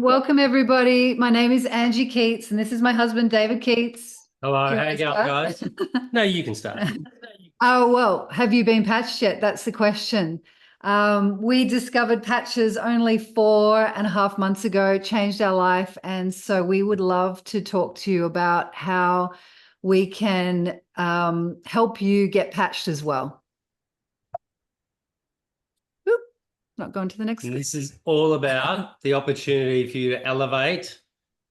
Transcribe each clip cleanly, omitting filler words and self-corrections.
Welcome, everybody. My name is Angie Keats, and this is my husband, David Keats. Hello, how you going, guys? No, you can start. Oh, well, have you been patched yet? That's the question. We discovered patches only 4.5 months ago, changed our life. And so we would love to talk to you about how we can help you get patched as well. Oop, not going to the next. And this is all about the opportunity for you to elevate,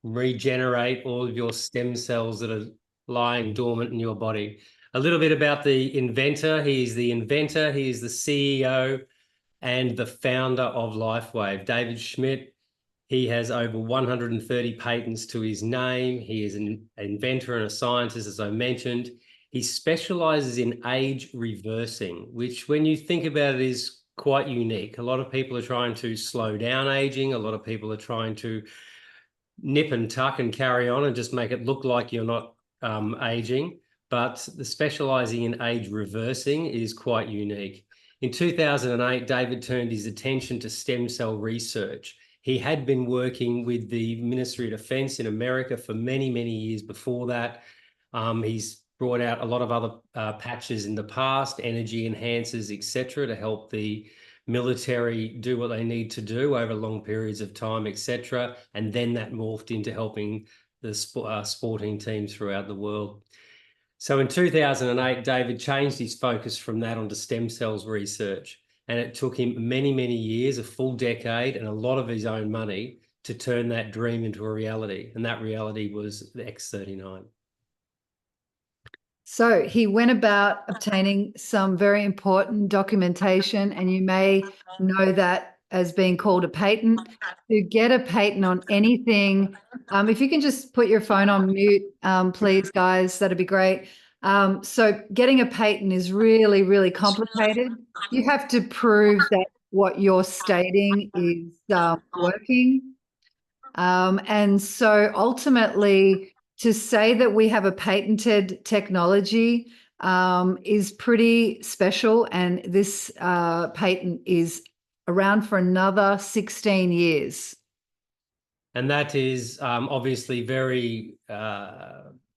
regenerate all of your stem cells that are lying dormant in your body. A little bit about the inventor. He is the inventor. He is the CEO and the founder of Lifewave, David Schmidt. He has over 130 patents to his name. He is an inventor and a scientist, as I mentioned. He specializes in age reversing, which when you think about it is quite unique. A lot of people are trying to slow down aging. A lot of people are trying to nip and tuck and carry on and just make it look like you're not aging. But the specializing in age reversing is quite unique. In 2008, David turned his attention to stem cell research. He had been working with the Ministry of Defense in America for many, many years before that. He's brought out a lot of other patches in the past, energy enhancers, etc., to help the military do what they need to do over long periods of time, etc. And then that morphed into helping the sporting teams throughout the world. So in 2008, David changed his focus from that onto stem cells research. And it took him many, many years, a full decade, and a lot of his own money to turn that dream into a reality. And that reality was the X39. So he went about obtaining some very important documentation, and you may know that as being called a patent. To get a patent on anything, if you can just put your phone on mute, please, guys, that'd be great. So getting a patent is really, really complicated. You have to prove that what you're stating is working. And so ultimately, to say that we have a patented technology is pretty special. And this patent is around for another 16 years. And that is obviously very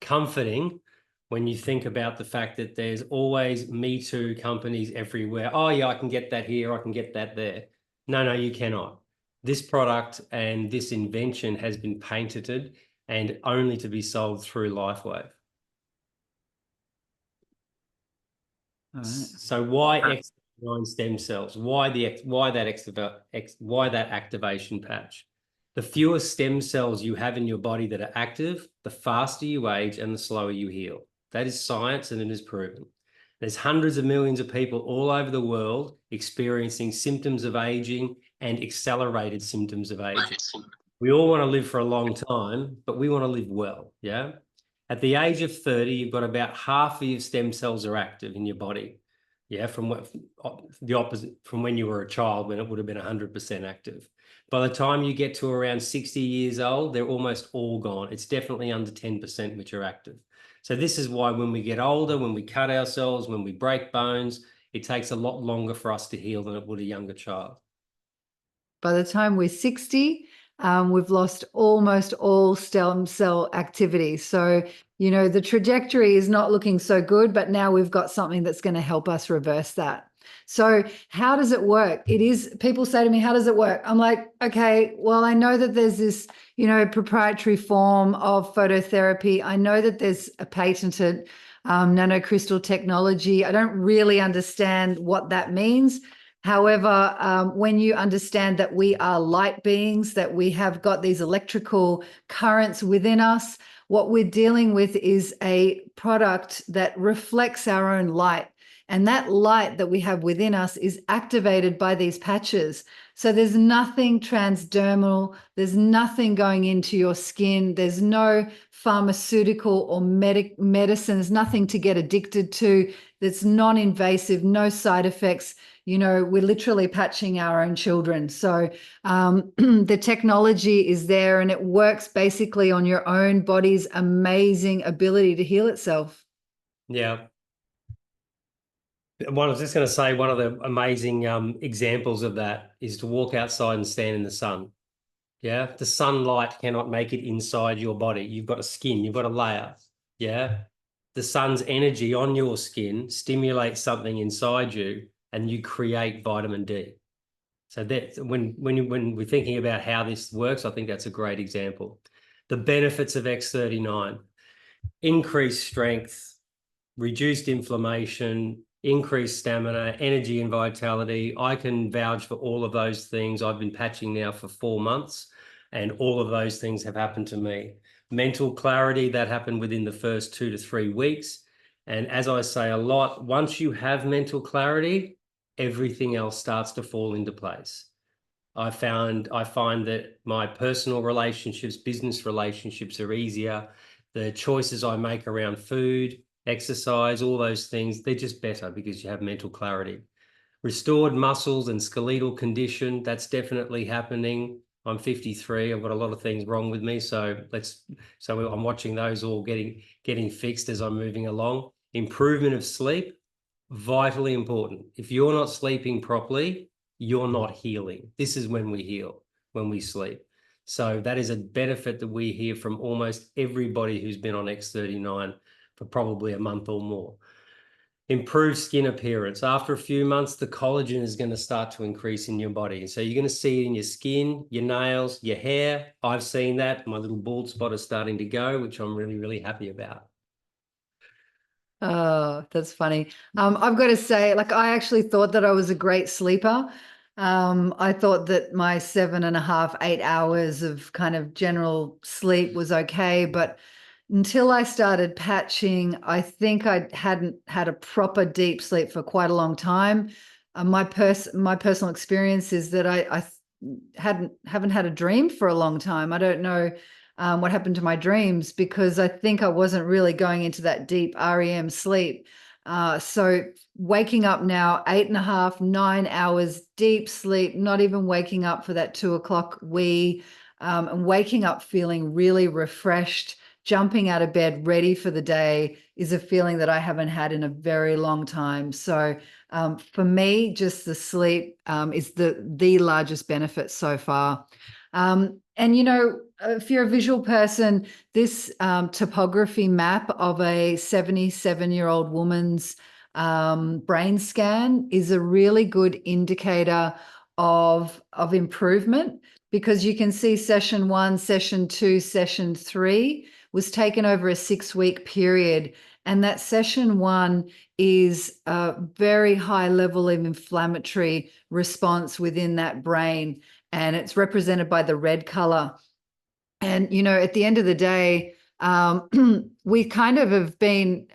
comforting when you think about the fact that there's always Me Too companies everywhere. Oh, yeah, I can get that here. I can get that there. No, you cannot. This product and this invention has been patented and only to be sold through Lifewave. All right. So why X39 stem cells? Why that activation patch? The fewer stem cells you have in your body that are active, the faster you age and the slower you heal. That is science, and it is proven. There's hundreds of millions of people all over the world experiencing symptoms of aging and accelerated symptoms of aging. We all want to live for a long time, but we want to live well, yeah? At the age of 30, you've got about half of your stem cells are active in your body, yeah, from the opposite from when you were a child, when it would have been 100% active. By the time you get to around 60 years old, they're almost all gone. It's definitely under 10% which are active. So this is why when we get older, when we cut ourselves, when we break bones, it takes a lot longer for us to heal than it would a younger child. By the time we're 60, we've lost almost all stem cell activity. So, you know, the trajectory is not looking so good, but now we've got something that's going to help us reverse that. So how does it work? People say to me, how does it work? I'm like, okay, well, I know that there's this, you know, proprietary form of phototherapy. I know that there's a patented nanocrystal technology. I don't really understand what that means. However, when you understand that we are light beings, that we have got these electrical currents within us, what we're dealing with is a product that reflects our own light. And that light that we have within us is activated by these patches. So there's nothing transdermal, there's nothing going into your skin, there's no pharmaceutical or medicine, there's nothing to get addicted to, that's non-invasive, no side effects. You know, we're literally patching our own children. So the technology is there, and it works basically on your own body's amazing ability to heal itself. Yeah. I was just going to say one of the amazing examples of that is to walk outside and stand in the sun. Yeah, the sunlight cannot make it inside your body. You've got a skin, you've got a layer. Yeah, the sun's energy on your skin stimulates something inside you, and you create vitamin D. So that when we're thinking about how this works, I think that's a great example. The benefits of X39: increased strength, reduced inflammation, increased stamina, energy and vitality. I can vouch for all of those things. I've been patching now for 4 months, and all of those things have happened to me. Mental clarity, that happened within the first 2 to 3 weeks. And as I say a lot, once you have mental clarity, everything else starts to fall into place. I find that my personal relationships, business relationships are easier. The choices I make around food, exercise, all those things, they're just better because you have mental clarity. Restored muscles and skeletal condition, that's definitely happening. I'm 53. I've got a lot of things wrong with me, so I'm watching those all getting fixed as I'm moving along. Improvement of sleep, vitally important. If you're not sleeping properly, you're not healing. This is when we heal, when we sleep. So that is a benefit that we hear from almost everybody who's been on X39 for probably a month or more. Improved skin appearance. After a few months, the collagen is going to start to increase in your body. So you're going to see it in your skin, your nails, your hair. I've seen that. My little bald spot is starting to go, which I'm really, really happy about. Oh, that's funny. I've got to say, like, I actually thought that I was a great sleeper. I thought that my 7.5, 8 hours of kind of general sleep was okay, but until I started patching, I think I hadn't had a proper deep sleep for quite a long time. My personal experience is that I haven't had a dream for a long time. I don't know what happened to my dreams, because I think I wasn't really going into that deep REM sleep. So waking up now, 8.5, 9 hours deep sleep, not even waking up for that 2 o'clock wee, and waking up feeling really refreshed, jumping out of bed, ready for the day, is a feeling that I haven't had in a very long time. So for me, just the sleep is the largest benefit so far. And, you know, if you're a visual person, this topography map of a 77-year-old woman's brain scan is a really good indicator of improvement, because you can see session 1, session 2, session 3 was taken over a 6-week period. And that session 1 is a very high level of inflammatory response within that brain, and it's represented by the red color. And, you know, at the end of the day, we kind of have been,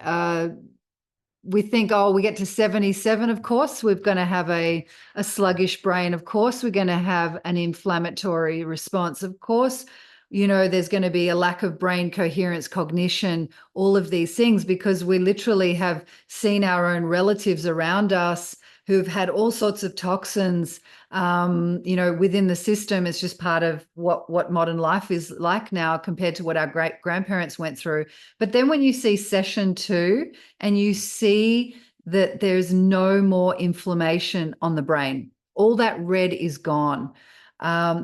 we think, oh, we get to 77, of course, we're going to have a sluggish brain. Of course, we're going to have an inflammatory response. Of course, you know, there's going to be a lack of brain coherence, cognition, all of these things, because we literally have seen our own relatives around us who've had all sorts of toxins, you know, within the system. It's just part of what modern life is like now compared to what our great grandparents went through. But then when you see session 2 and you see that there's no more inflammation on the brain, all that red is gone.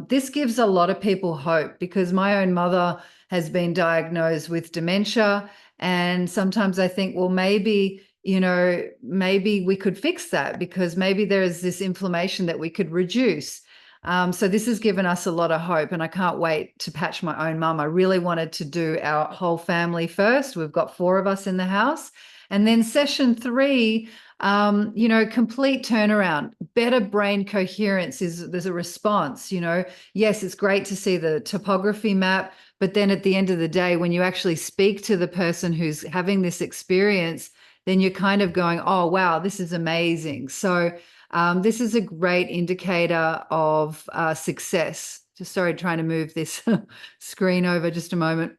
This gives a lot of people hope, because my own mother has been diagnosed with dementia. And sometimes I think, well, maybe, you know, maybe we could fix that, because maybe there is this inflammation that we could reduce. So this has given us a lot of hope, and I can't wait to patch my own mum. I really wanted to do our whole family first. We've got 4 of us in the house. And then session 3, you know, complete turnaround, better brain coherence there's a response, you know. Yes, it's great to see the topography map, but then at the end of the day, when you actually speak to the person who's having this experience, then you're kind of going, oh, wow, this is amazing. So this is a great indicator of success. Just sorry, trying to move this screen over just a moment.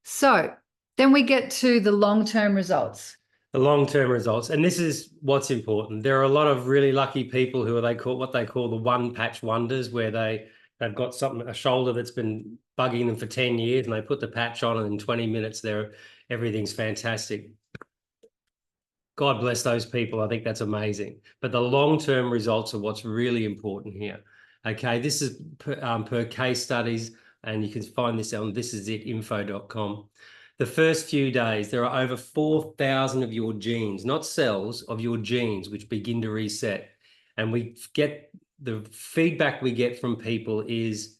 So then we get to the long-term results. The long-term results, and this is what's important. There are a lot of really lucky people who what they call the one-patch wonders, where they've got a shoulder that's been bugging them for 10 years, and they put the patch on, and in 20 minutes, everything's fantastic. God bless those people. I think that's amazing. But the long-term results are what's really important here. Okay, this is per case studies, and you can find this on thisisit.info.com. The first few days, there are over 4,000 of your genes, not cells, of your genes, which begin to reset. And we get the feedback we get from people is,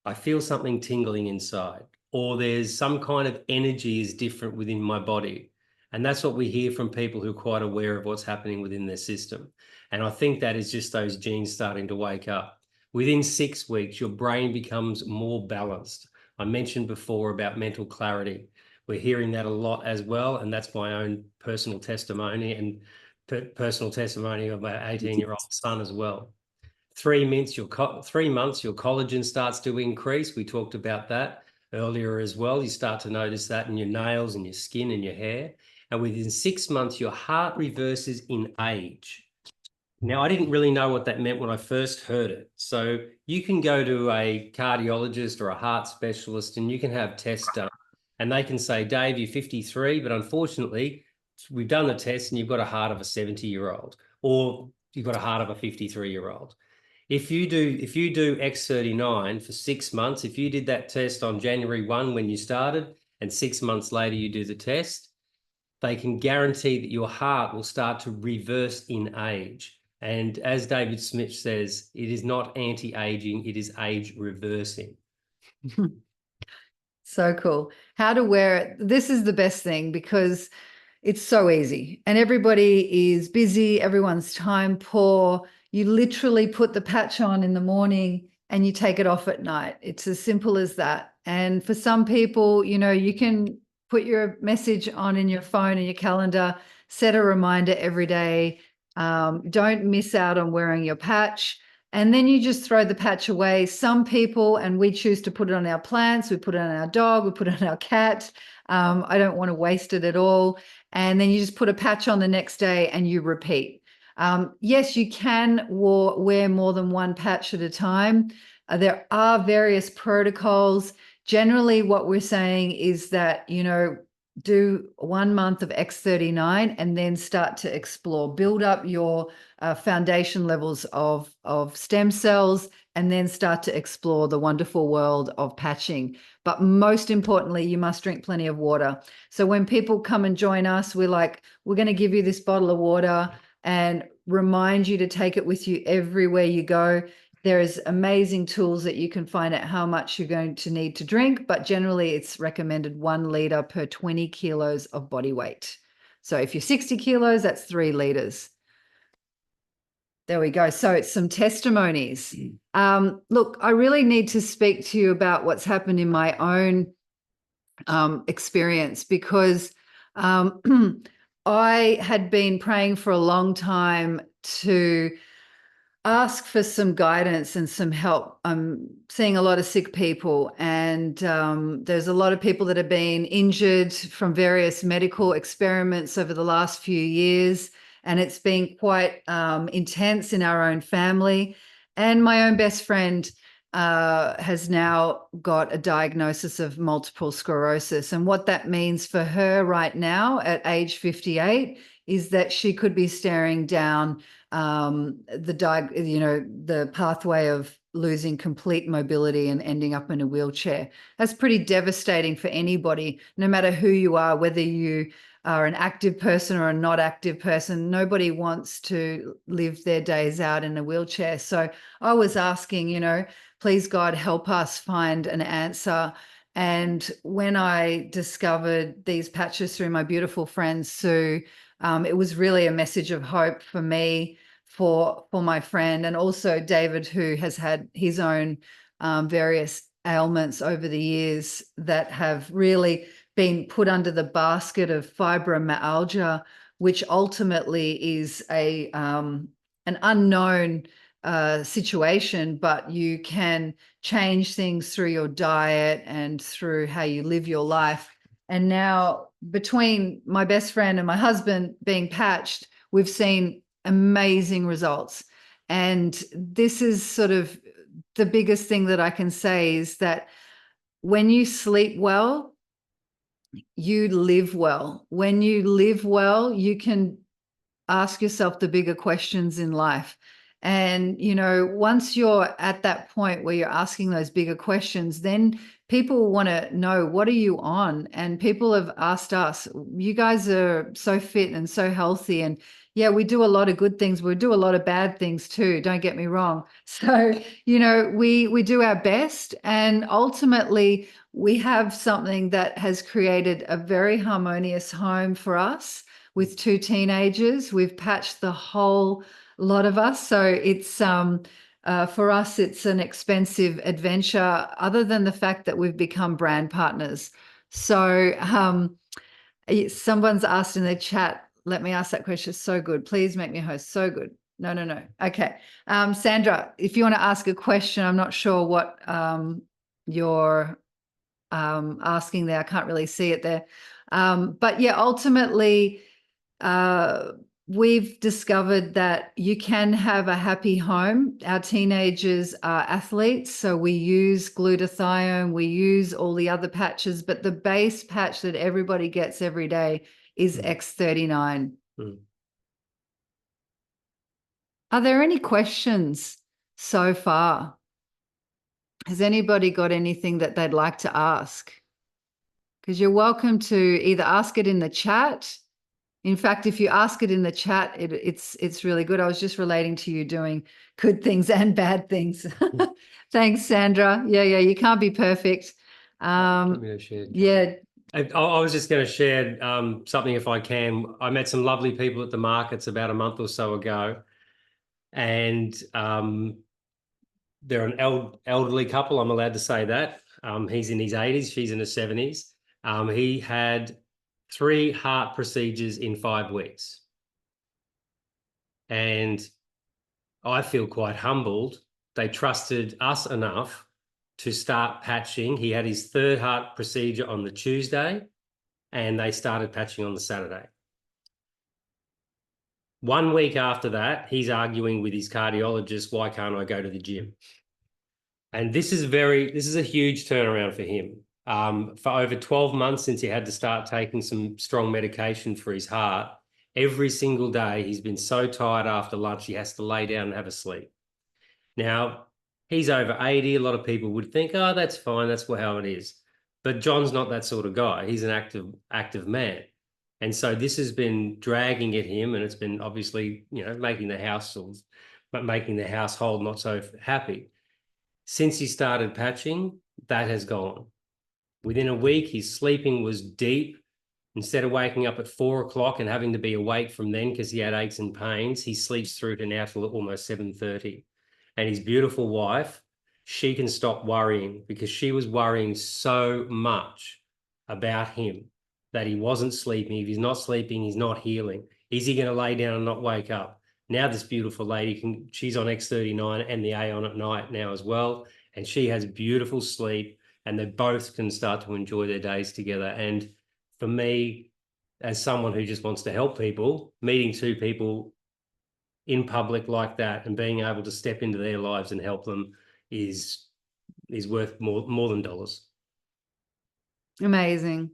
I feel something tingling inside, or there's some kind of energy is different within my body. And that's what we hear from people who are quite aware of what's happening within their system. And I think that is just those genes starting to wake up. Within 6 weeks, your brain becomes more balanced. I mentioned before about mental clarity. We're hearing that a lot as well. And that's my own personal testimony and personal testimony of my 18-year-old son as well. 3 months, your collagen starts to increase. We talked about that earlier as well. You start to notice that in your nails and your skin and your hair. And within 6 months, your heart reverses in age. Now, I didn't really know what that meant when I first heard it. So you can go to a cardiologist or a heart specialist and you can have tests done. And they can say, Dave, you're 53, but unfortunately, we've done the test and you've got a heart of a 70-year-old, or you've got a heart of a 53-year-old. If you do X39 for 6 months, if you did that test on January 1 when you started, and 6 months later you do the test, they can guarantee that your heart will start to reverse in age. And as David Smith says, it is not anti-aging, it is age reversing. So cool. How to wear it. This is the best thing because it's so easy and everybody is busy. Everyone's time poor. You literally put the patch on in the morning and you take it off at night. It's as simple as that. And for some people, you know, you can put your message on in your phone and your calendar, set a reminder every day. Don't miss out on wearing your patch. And then you just throw the patch away. Some people, and we choose to put it on our plants, we put it on our dog, we put it on our cat. I don't want to waste it at all. And then you just put a patch on the next day and you repeat. Yes, you can wear more than one patch at a time. There are various protocols. Generally, what we're saying is that, you know, do 1 month of X39 and then start to explore, build up your foundation levels of stem cells, and then start to explore the wonderful world of patching. But most importantly, you must drink plenty of water. So when people come and join us, we're like, we're going to give you this bottle of water and remind you to take it with you everywhere you go. There's amazing tools that you can find out how much you're going to need to drink, but generally it's recommended 1 liter per 20 kilos of body weight. So if you're 60 kilos, that's 3 liters. There we go. So it's some testimonies. Look, I really need to speak to you about what's happened in my own experience because I had been praying for a long time to ask for some guidance and some help. I'm seeing a lot of sick people, and there's a lot of people that have been injured from various medical experiments over the last few years, and it's been quite intense in our own family. And my own best friend has now got a diagnosis of multiple sclerosis. And what that means for her right now at age 58 is that she could be staring down the pathway of losing complete mobility and ending up in a wheelchair. That's pretty devastating for anybody, no matter who you are, whether you are an active person or a not active person. Nobody wants to live their days out in a wheelchair. So I was asking, you know, please God, help us find an answer. And when I discovered these patches through my beautiful friend Sue, it was really a message of hope for me, for my friend, and also David, who has had his own various ailments over the years that have really been put under the basket of fibromyalgia, which ultimately is an unknown situation, but you can change things through your diet and through how you live your life. And now, between my best friend and my husband being patched, we've seen amazing results. And this is sort of the biggest thing that I can say is that when you sleep well, you live well. When you live well, you can ask yourself the bigger questions in life. And, you know, once you're at that point where you're asking those bigger questions, then people want to know, what are you on? And people have asked us, you guys are so fit and so healthy. And yeah, we do a lot of good things. We do a lot of bad things too. Don't get me wrong. So, you know, we do our best. And ultimately, we have something that has created a very harmonious home for us with 2 teenagers. We've patched the whole lot of us. So it's for us, it's an expensive adventure, other than the fact that we've become brand partners. So someone's asked in the chat, let me ask that question. So good. Please make me a host. So good. No. Okay. Sandra, if you want to ask a question, I'm not sure what you're asking there. I can't really see it there. But yeah, ultimately, we've discovered that you can have a happy home. Our teenagers are athletes, so we use glutathione, we use all the other patches, but the base patch that everybody gets every day is X39. Are there any questions so far? Has anybody got anything that they'd like to ask? Because you're welcome to either ask it in the chat. In fact, if you ask it in the chat, it's really good. I was just relating to you doing good things and bad things. Thanks, Sandra. Yeah, you can't be perfect. Yeah. I was just going to share something if I can. I met some lovely people at the markets about a month or so ago, and they're an elderly couple. I'm allowed to say that. He's in his 80s, she's in her 70s. He had 3 heart procedures in 5 weeks. And I feel quite humbled. They trusted us enough to start patching. He had his 3rd heart procedure on the Tuesday, and they started patching on the Saturday. 1 week after that, he's arguing with his cardiologist, why can't I go to the gym? And this is a huge turnaround for him. For over 12 months since he had to start taking some strong medication for his heart, every single day he's been so tired after lunch he has to lay down and have a sleep. Now, he's over 80. A lot of people would think, oh, that's fine, that's how it is. But John's not that sort of guy. He's an active man. And so this has been dragging at him, and it's been obviously, you know, making the household not so happy. Since he started patching, that has gone. Within a week, his sleeping was deep. Instead of waking up at 4 o'clock and having to be awake from then because he had aches and pains, he sleeps through to now till almost 7:30. And his beautiful wife, she can stop worrying, because she was worrying so much about him that he wasn't sleeping. If he's not sleeping, he's not healing. Is he going to lay down and not wake up? Now this beautiful lady she's on X39 and the Aeon at night now as well. And she has beautiful sleep, and they both can start to enjoy their days together. And for me, as someone who just wants to help people, meeting 2 people in public like that and being able to step into their lives and help them is worth more than dollars. Amazing.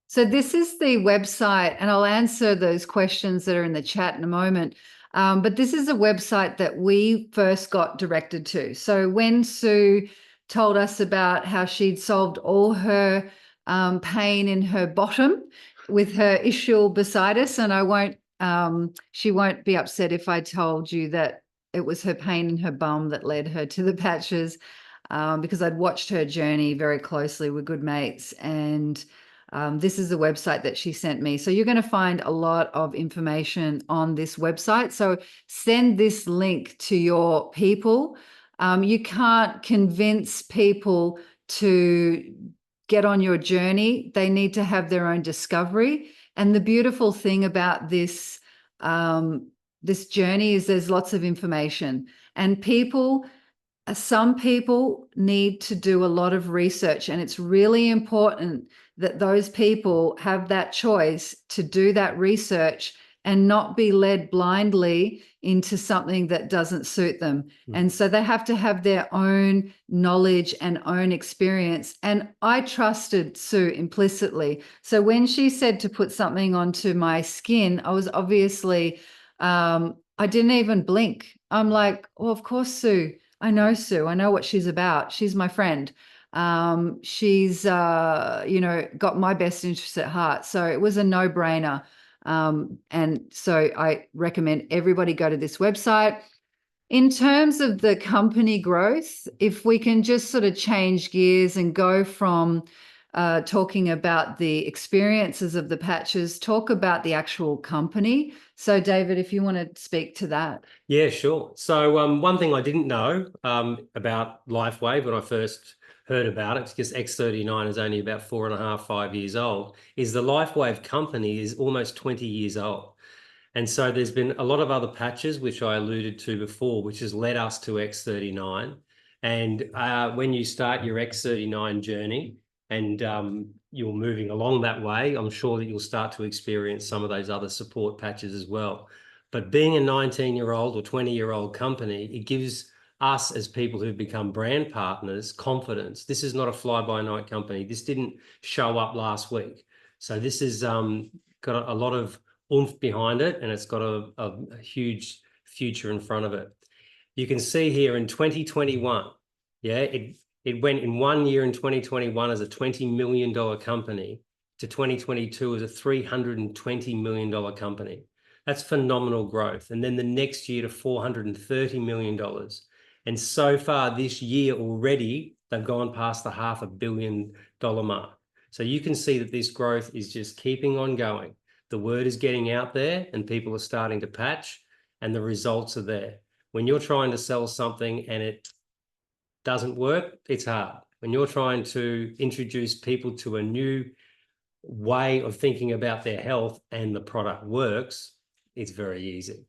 So this is the website, and I'll answer those questions that are in the chat in a moment. But this is a website that we first got directed to. So when Sue told us about how she'd solved all her pain in her bottom with her ischial bursitis, and she won't be upset if I told you that it was her pain in her bum that led her to the patches, because I'd watched her journey very closely. We're good mates, and this is the website that she sent me. So you're going to find a lot of information on this website. So send this link to your people. You can't convince people to get on your journey. They need to have their own discovery. And the beautiful thing about this, this journey is there's lots of information, and some people need to do a lot of research, and it's really important that those people have that choice to do that research and not be led blindly into something that doesn't suit them. And so they have to have their own knowledge and own experience. And I trusted Sue implicitly. So when she said to put something onto my skin, I was obviously, I didn't even blink. I'm like, well, of course, Sue. I know Sue. I know what she's about. She's my friend. She's, got my best interests at heart. So it was a no-brainer. And so I recommend everybody go to this website. In terms of the company growth, if we can just sort of change gears and go from talking about the experiences of the patches, talk about the actual company. So David, if you want to speak to that. Yeah, sure. So one thing I didn't know about Lifewave when I first heard about it, because X39 is only about 4.5, 5 years old, is the Lifewave company is almost 20 years old. And so there's been a lot of other patches, which I alluded to before, which has led us to X39. And when you start your X39 journey and you're moving along that way, I'm sure that you'll start to experience some of those other support patches as well. But being a 19-year-old or 20-year-old company, it gives us as people who've become brand partners confidence. This is not a fly-by-night company. This didn't show up last week. So this has got a lot of oomph behind it, and it's got a huge future in front of it. You can see here in 2021, it went in 1 year in 2021 as a $20 million company to 2022 as a $320 million company. That's phenomenal growth. And then the next year to $430 million. And so far this year already, they've gone past the $500 million mark. So you can see that this growth is just keeping on going. The word is getting out there and people are starting to patch and the results are there. When you're trying to sell something and it doesn't work, it's hard. When you're trying to introduce people to a new way of thinking about their health and the product works, it's very easy.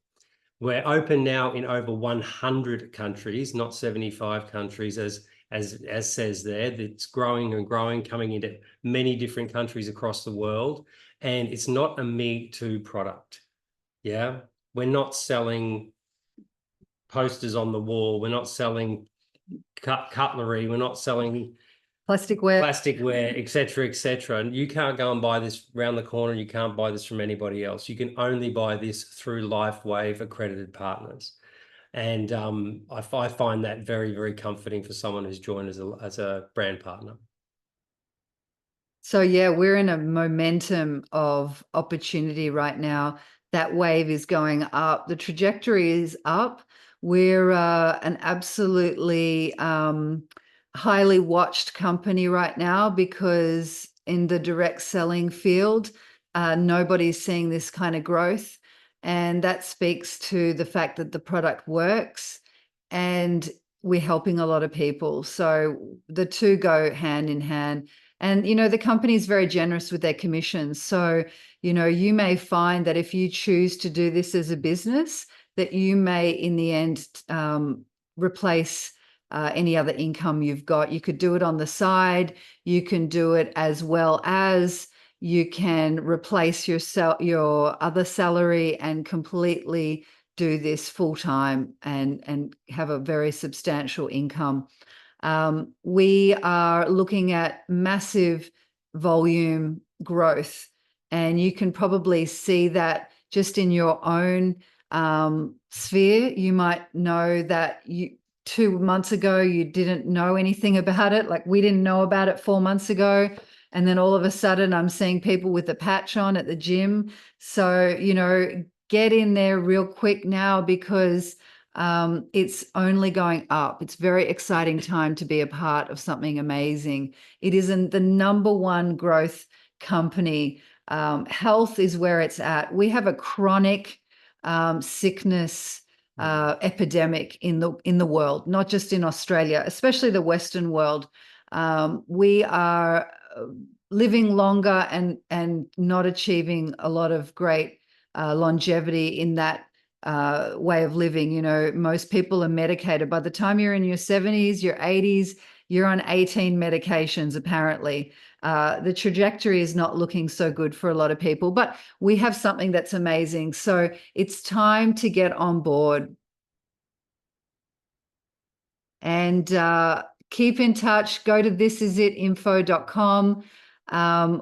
We're open now in over 100 countries, not 75 countries, as says there. It's growing and growing, coming into many different countries across the world. And it's not a Me Too product. Yeah. We're not selling posters on the wall. We're not selling cutlery. We're not selling plasticware, et cetera, And you can't go and buy this around the corner. You can't buy this from anybody else. You can only buy this through Lifewave accredited partners. And I find that very, very comforting for someone who's joined as a brand partner. So yeah, we're in a momentum of opportunity right now. That wave is going up. The trajectory is up. We're an absolutely highly watched company right now because in the direct selling field, nobody's seeing this kind of growth. And that speaks to the fact that the product works and we're helping a lot of people. So the two go hand in hand. And, the company is very generous with their commissions. So, you may find that if you choose to do this as a business, that you may, in the end, replace any other income you've got. You could do it on the side. You can do it as well as you can replace your other salary and completely do this full time and have a very substantial income. We are looking at massive volume growth, and you can probably see that just in your own sphere. You might know that 2 months ago, you didn't know anything about it. Like we didn't know about it 4 months ago. And then all of a sudden I'm seeing people with a patch on at the gym. So, get in there real quick now because it's only going up. It's a very exciting time to be a part of something amazing. It isn't the number one growth company. Health is where it's at. We have a chronic sickness epidemic in the world, not just in Australia, especially the Western world. We are living longer and not achieving a lot of great longevity in that way of living. Most people are medicated. By the time you're in your 70s, your 80s, you're on 18 medications, apparently. The trajectory is not looking so good for a lot of people, but we have something that's amazing. So it's time to get on board. And keep in touch. Go to thisisitinfo.com.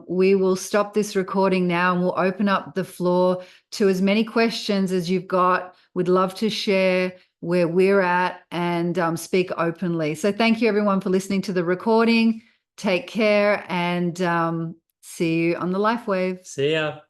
We will stop this recording now and we'll open up the floor to as many questions as you've got. We'd love to share where we're at and speak openly. So thank you everyone for listening to the recording. Take care and see you on the Lifewave. See ya.